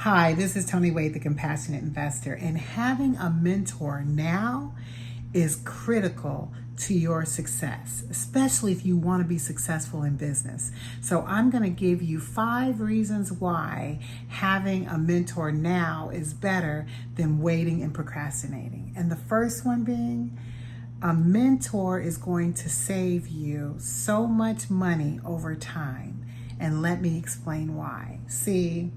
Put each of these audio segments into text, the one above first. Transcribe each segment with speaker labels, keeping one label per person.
Speaker 1: Hi, this is Tony Wade, the Compassionate Investor, and having a mentor now is critical to your success, especially if you want to be successful in business. So I'm going to give you 5 reasons why having a mentor now is better than waiting and procrastinating. And the first one being, a mentor is going to save you so much money over time. And let me explain why. See,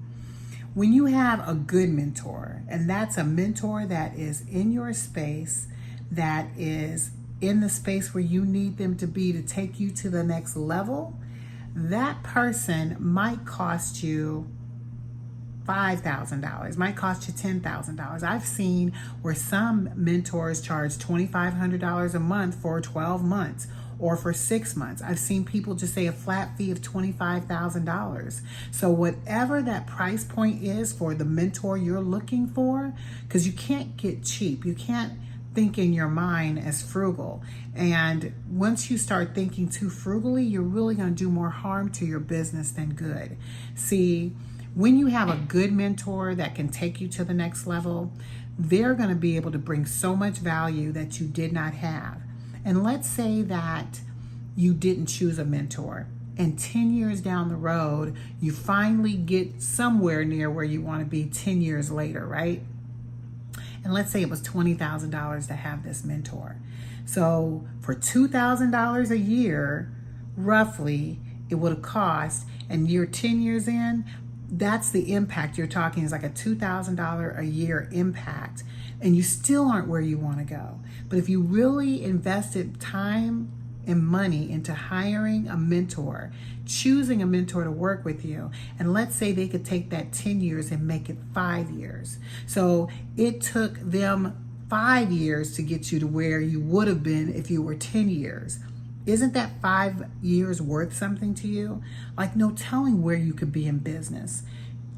Speaker 1: when you have a good mentor, and that's a mentor that is in your space, that is in the space where you need them to be to take you to the next level, that person might cost you $5,000, might cost you $10,000. I've seen where some mentors charge $2,500 a month for 12 months or for 6 months. I've seen people just say a flat fee of $25,000. So whatever that price point is for the mentor you're looking for, because you can't get cheap. You can't think in your mind as frugal. And once you start thinking too frugally, you're really going to do more harm to your business than good. See, when you have a good mentor that can take you to the next level, they're going to be able to bring so much value that you did not have. And let's say that you didn't choose a mentor, and 10 years down the road, you finally get somewhere near where you want to be 10 years later, right? And let's say it was $20,000 to have this mentor. So for $2,000 a year, roughly, it would have cost, and you're 10 years in, that's the impact you're talking, is like a $2,000 a year impact, and you still aren't where you want to go. But if you really invested time and money into hiring a mentor, choosing a mentor to work with you, and let's say they could take that 10 years and make it 5 years. So it took them 5 years to get you to where you would have been if you were 10 years. Isn't that 5 years worth something to you? Like, no telling where you could be in business.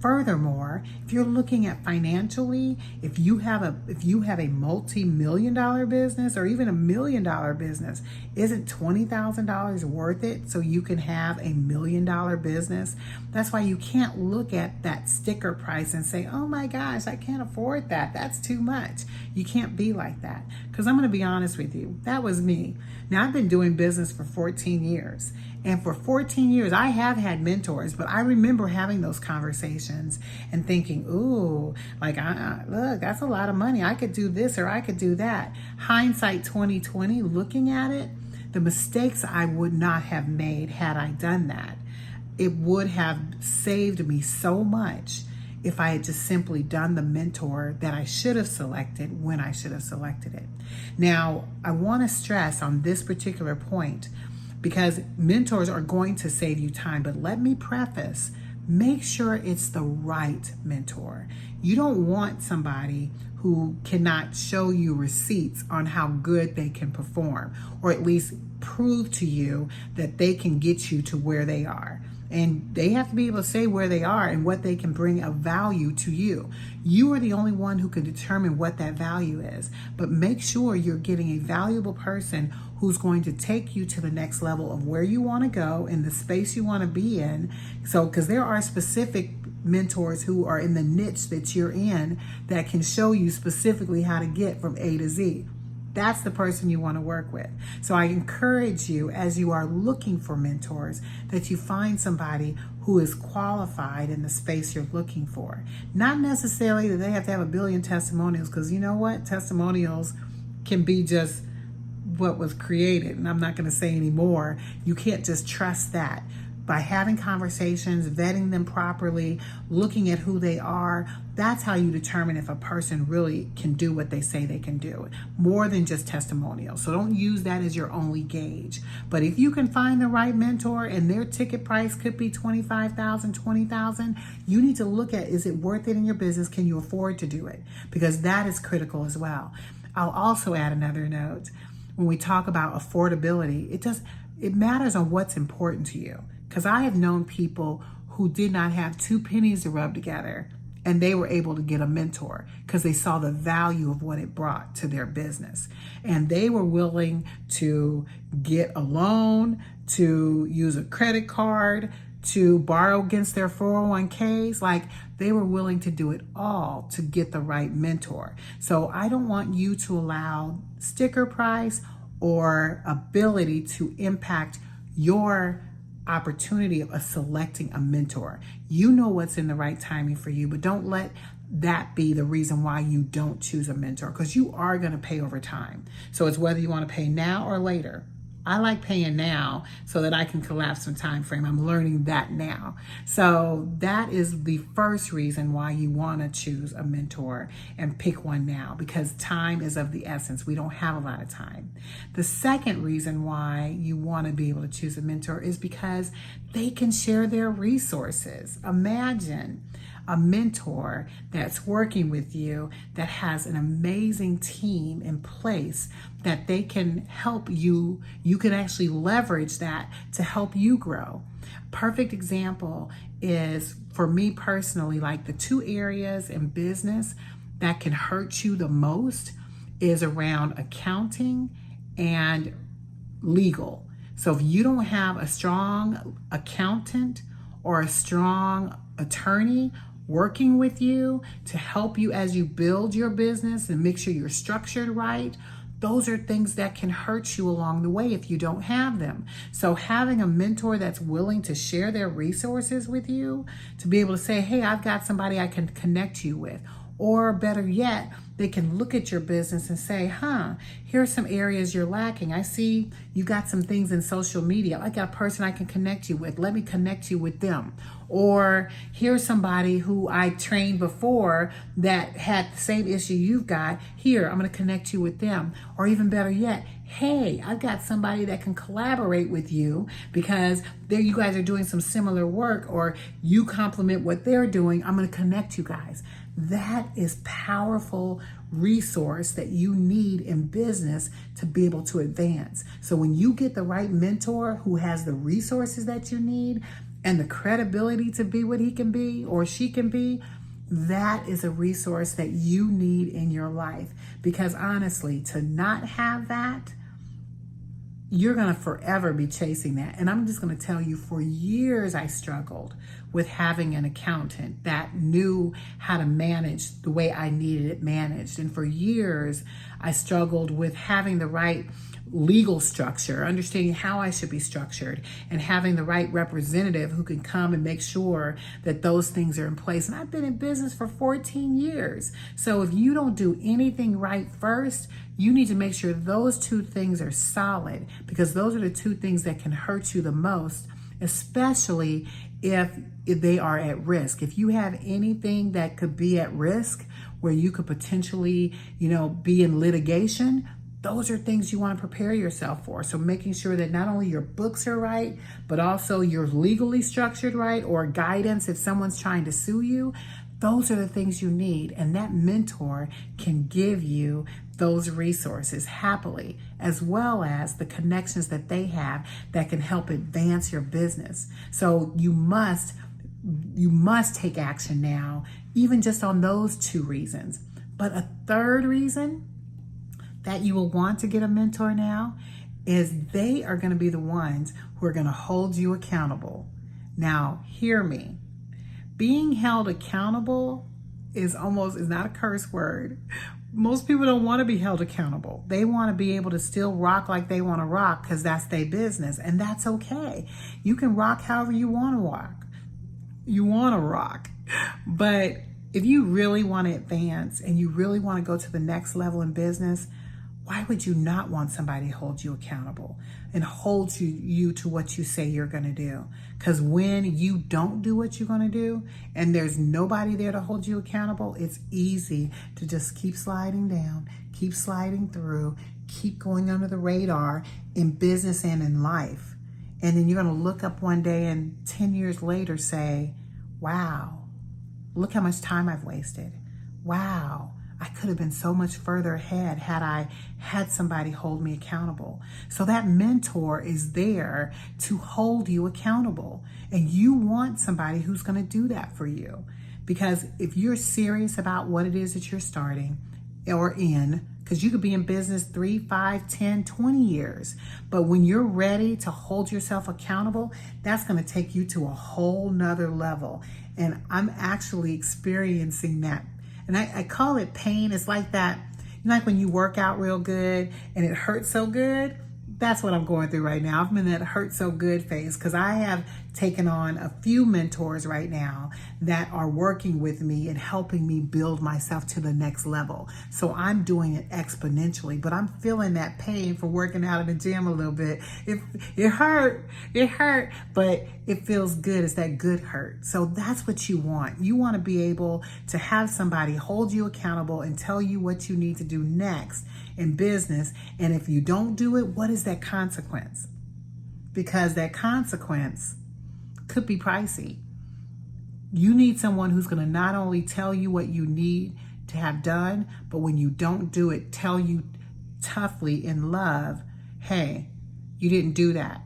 Speaker 1: Furthermore, if you're looking at financially, if you have a multi-million-dollar business or even $1 million business, isn't $20,000 worth it so you can have a $1 million business? That's why you can't look at that sticker price and say, oh my gosh, I can't afford that. That's too much. You can't be like that. Because I'm going to be honest with you, that was me. Now, I've been doing business for 14 years. And for 14 years, I have had mentors, but I remember having those conversations and thinking, ooh, like, look, that's a lot of money. I could do this or I could do that. Hindsight 2020, looking at it, the mistakes I would not have made had I done that. It would have saved me so much if I had just simply done the mentor that I should have selected when I should have selected it. Now, I want to stress on this particular point, because mentors are going to save you time. But let me preface, make sure it's the right mentor. You don't want somebody who cannot show you receipts on how good they can perform, or at least prove to you that they can get you to where they are. And they have to be able to say where they are and what they can bring of value to you. You are the only one who can determine what that value is. But make sure you're getting a valuable person who's going to take you to the next level of where you want to go in the space you want to be in. So, because there are specific mentors who are in the niche that you're in that can show you specifically how to get from A to Z. That's the person you want to work with. So I encourage you, as you are looking for mentors, that you find somebody who is qualified in the space you're looking for. Not necessarily that they have to have 1 billion testimonials, because you know what? Testimonials can be just what was created. And I'm not going to say any more. You can't just trust that. By having conversations, vetting them properly, looking at who they are, that's how you determine if a person really can do what they say they can do, more than just testimonials. So don't use that as your only gauge. But if you can find the right mentor and their ticket price could be $25,000, $20,000, you need to look at, is it worth it in your business? Can you afford to do it? Because that is critical as well. I'll also add another note. When we talk about affordability, it matters on what's important to you. Because I have known people who did not have 2 pennies to rub together, and they were able to get a mentor because they saw the value of what it brought to their business. And they were willing to get a loan, to use a credit card, to borrow against their 401ks. Like, they were willing to do it all to get the right mentor. So I don't want you to allow sticker price or ability to impact your opportunity of selecting a mentor. You know what's in the right timing for you, but don't let that be the reason why you don't choose a mentor, because you are going to pay over time. So it's whether you want to pay now or later. I like paying now so that I can collapse some time frame. I'm learning that now. So that is the first reason why you want to choose a mentor and pick one now, because time is of the essence. We don't have a lot of time. The second reason why you want to be able to choose a mentor is because they can share their resources. Imagine a mentor that's working with you that has an amazing team in place that they can help you. You can actually leverage that to help you grow. Perfect example is, for me personally, like the two areas in business that can hurt you the most is around accounting and legal. So if you don't have a strong accountant or a strong attorney working with you to help you as you build your business and make sure you're structured right, those are things that can hurt you along the way if you don't have them. So having a mentor that's willing to share their resources with you, to be able to say, hey, I've got somebody I can connect you with. Or better yet, they can look at your business and say, here's some areas you're lacking. I see you got some things in social media. I got a person I can connect you with. Let me connect you with them. Or here's somebody who I trained before that had the same issue you've got. Here, I'm going to connect you with them. Or even better yet, hey, I've got somebody that can collaborate with you because you guys are doing some similar work, or you complement what they're doing. I'm going to connect you guys. That is powerful resource that you need in business to be able to advance. So when you get the right mentor who has the resources that you need and the credibility to be what he can be or she can be, that is a resource that you need in your life. Because honestly, to not have that, you're going to forever be chasing that. And I'm just going to tell you, for years I struggled with having an accountant that knew how to manage the way I needed it managed. And for years I struggled with having the right legal structure, understanding how I should be structured, and having the right representative who can come and make sure that those things are in place. And I've been in business for 14 years. So if you don't do anything right first, you need to make sure those two things are solid, because those are the two things that can hurt you the most, especially if they are at risk. If you have anything that could be at risk where you could potentially, be in litigation, those are things you want to prepare yourself for. So making sure that not only your books are right, but also you're legally structured right, or guidance if someone's trying to sue you. Those are the things you need. And that mentor can give you those resources happily, as well as the connections that they have that can help advance your business. So you must take action now, even just on those two reasons. But a third reason that you will want to get a mentor now is they are going to be the ones who are going to hold you accountable. Now, hear me. Being held accountable is not a curse word. Most people don't want to be held accountable. They want to be able to still rock like they want to rock because that's their business, and that's okay. You can rock however you want to rock. You want to rock. But if you really want to advance and you really want to go to the next level in business, why would you not want somebody to hold you accountable and hold you to what you say you're going to do? Because when you don't do what you're going to do and there's nobody there to hold you accountable, it's easy to just keep sliding down, keep sliding through, keep going under the radar in business and in life. And then you're going to look up one day and 10 years later say, wow, look how much time I've wasted. Wow, I could have been so much further ahead had I had somebody hold me accountable. So that mentor is there to hold you accountable. And you want somebody who's going to do that for you. Because if you're serious about what it is that you're starting or in, because you could be in business 3, 5, 10, 20 years. But when you're ready to hold yourself accountable, that's going to take you to a whole nother level. And I'm actually experiencing that. And I call it pain. It's like that, like when you work out real good and it hurts so good. That's what I'm going through right now. I'm in that hurt so good phase because I have taken on a few mentors right now that are working with me and helping me build myself to the next level. So I'm doing it exponentially, but I'm feeling that pain for working out in the gym a little bit. It hurt, but it feels good. It's that good hurt. So that's what you want. You want to be able to have somebody hold you accountable and tell you what you need to do next in business. And if you don't do it, what is that consequence? Because that consequence could be pricey. You need someone who's going to not only tell you what you need to have done, but when you don't do it, tell you toughly in love, hey, you didn't do that.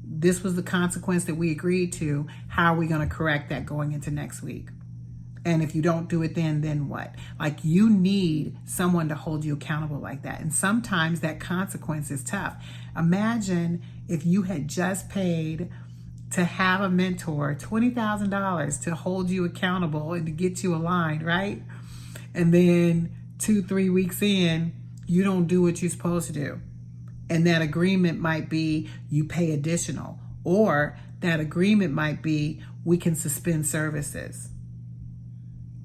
Speaker 1: This was the consequence that we agreed to. How are we going to correct that going into next week? And if you don't do it then what? Like, you need someone to hold you accountable like that. And sometimes that consequence is tough. Imagine if you had just paid to have a mentor $20,000 to hold you accountable and to get you aligned, right? And then 2-3 weeks in, you don't do what you're supposed to do. And that agreement might be you pay additional, or that agreement might be we can suspend services.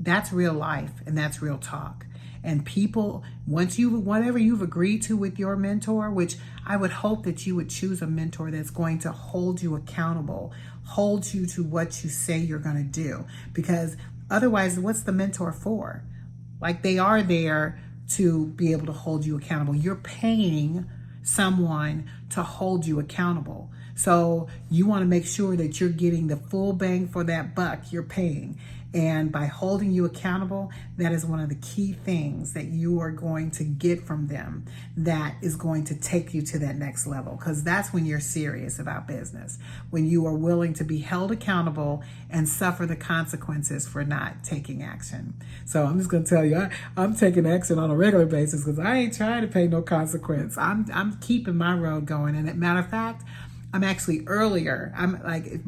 Speaker 1: That's real life, and that's real talk. And people, whatever you've agreed to with your mentor, which I would hope that you would choose a mentor that's going to hold you accountable, hold you to what you say you're going to do. Because otherwise, what's the mentor for? Like, they are there to be able to hold you accountable. You're paying someone to hold you accountable. So you want to make sure that you're getting the full bang for that buck you're paying. And by holding you accountable, that is one of the key things that you are going to get from them that is going to take you to that next level. Because that's when you're serious about business, when you are willing to be held accountable and suffer the consequences for not taking action. So I'm just going to tell you, I'm taking action on a regular basis because I ain't trying to pay no consequence. I'm keeping my road going. And as a matter of fact, I'm actually earlier. I'm like,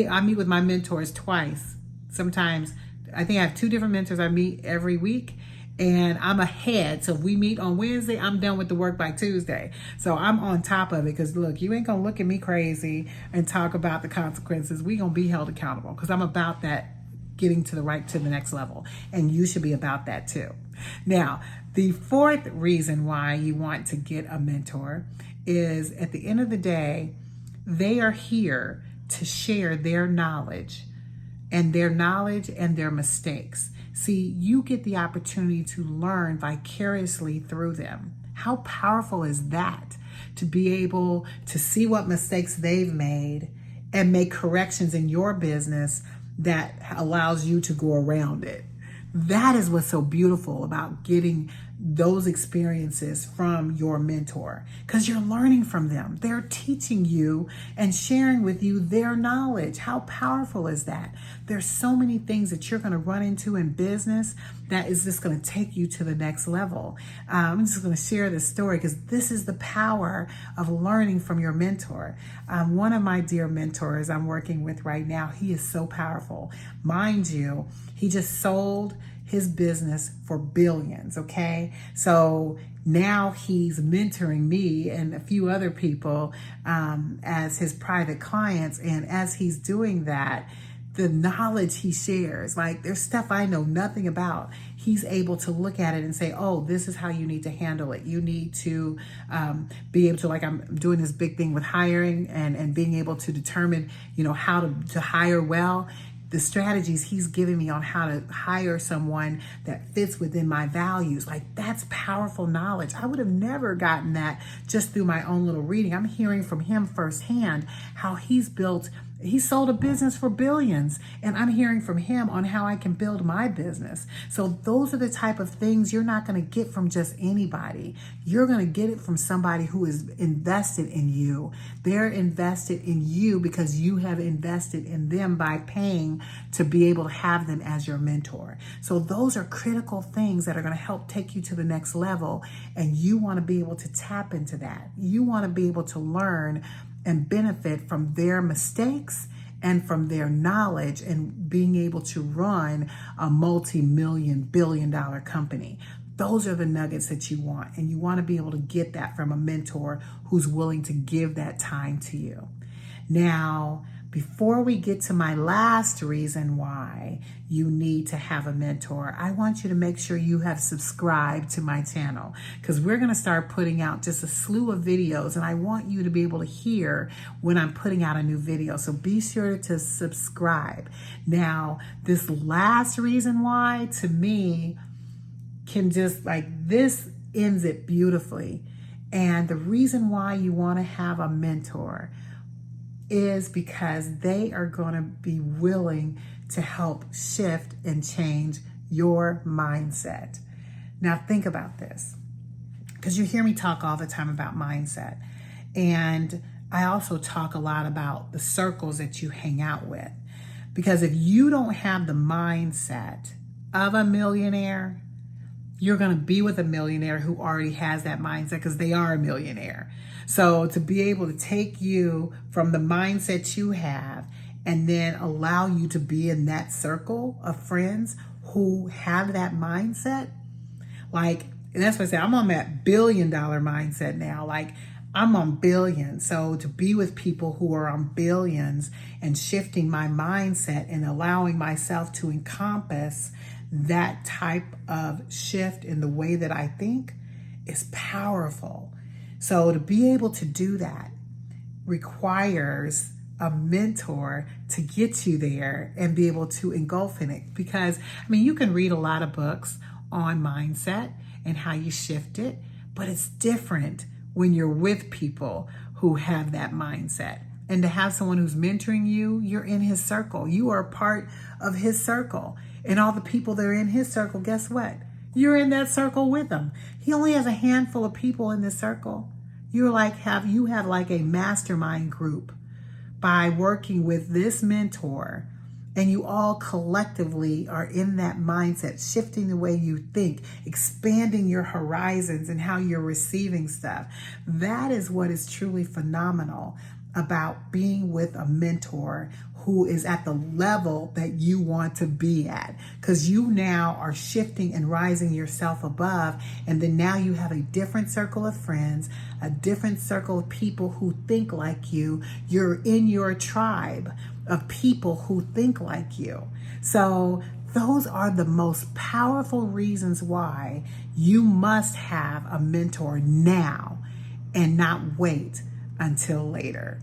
Speaker 1: I meet with my mentors twice. Sometimes I think I have 2 different mentors I meet every week, and I'm ahead. So if we meet on Wednesday, I'm done with the work by Tuesday. So I'm on top of it because, look, you ain't going to look at me crazy and talk about the consequences. We going to be held accountable because I'm about that, getting to the next level. And you should be about that too. Now, the 4th reason why you want to get a mentor is, at the end of the day, they are here to share their knowledge and their mistakes. See, you get the opportunity to learn vicariously through them. How powerful is that? To be able to see what mistakes they've made and make corrections in your business that allows you to go around it. That is what's so beautiful about getting those experiences from your mentor, because you're learning from them. They're teaching you and sharing with you their knowledge. How powerful is that? There's so many things that you're going to run into in business that is just going to take you to the next level. I'm just going to share this story because this is the power of learning from your mentor. One of my dear mentors I'm working with right now, he is so powerful. Mind you, he just sold his business for billions, okay? So now he's mentoring me and a few other people as his private clients. And as he's doing that, the knowledge he shares, like, there's stuff I know nothing about. He's able to look at it and say, oh, this is how you need to handle it. You need to be able to, like, I'm doing this big thing with hiring and being able to determine, how to hire well. The strategies he's giving me on how to hire someone that fits within my values. Like, that's powerful knowledge. I would have never gotten that just through my own little reading. I'm hearing from him firsthand how he's built He sold a business for billions, and I'm hearing from him on how I can build my business. So those are the type of things you're not going to get from just anybody. You're going to get it from somebody who is invested in you. They're invested in you because you have invested in them by paying to be able to have them as your mentor. So those are critical things that are going to help take you to the next level, and you want to be able to tap into that. You want to be able to learn and benefit from their mistakes and from their knowledge and being able to run a multi-million, billion-dollar company. Those are the nuggets that you want. And you want to be able to get that from a mentor who's willing to give that time to you. Now, before we get to my last reason why you need to have a mentor, I want you to make sure you have subscribed to my channel, because we're going to start putting out just a slew of videos, and I want you to be able to hear when I'm putting out a new video. So be sure to subscribe. Now, this last reason why, to me, can just this ends it beautifully. And the reason why you want to have a mentor is because they are going to be willing to help shift and change your mindset. Now think about this, because you hear me talk all the time about mindset. And I also talk a lot about the circles that you hang out with. Because if you don't have the mindset of a millionaire, you're going to be with a millionaire who already has that mindset, because they are a millionaire. So to be able to take you from the mindset you have and then allow you to be in that circle of friends who have that mindset, and that's why I say I'm on that $1 billion mindset now. I'm on billions. So to be with people who are on billions and shifting my mindset and allowing myself to encompass that type of shift in the way that I think is powerful. So to be able to do that requires a mentor to get you there and be able to engulf in it. Because, you can read a lot of books on mindset and how you shift it, but it's different when you're with people who have that mindset. And to have someone who's mentoring you, you're in his circle. You are part of his circle. And all the people that are in his circle, guess what? You're in that circle with him. He only has a handful of people in this circle. You have a mastermind group by working with this mentor, and you all collectively are in that mindset, shifting the way you think, expanding your horizons and how you're receiving stuff. That is what is truly phenomenal about being with a mentor who is at the level that you want to be at, because you now are shifting and rising yourself above. And then now you have a different circle of friends, a different circle of people who think like you. You're in your tribe of people who think like you. So those are the most powerful reasons why you must have a mentor now and not wait until later.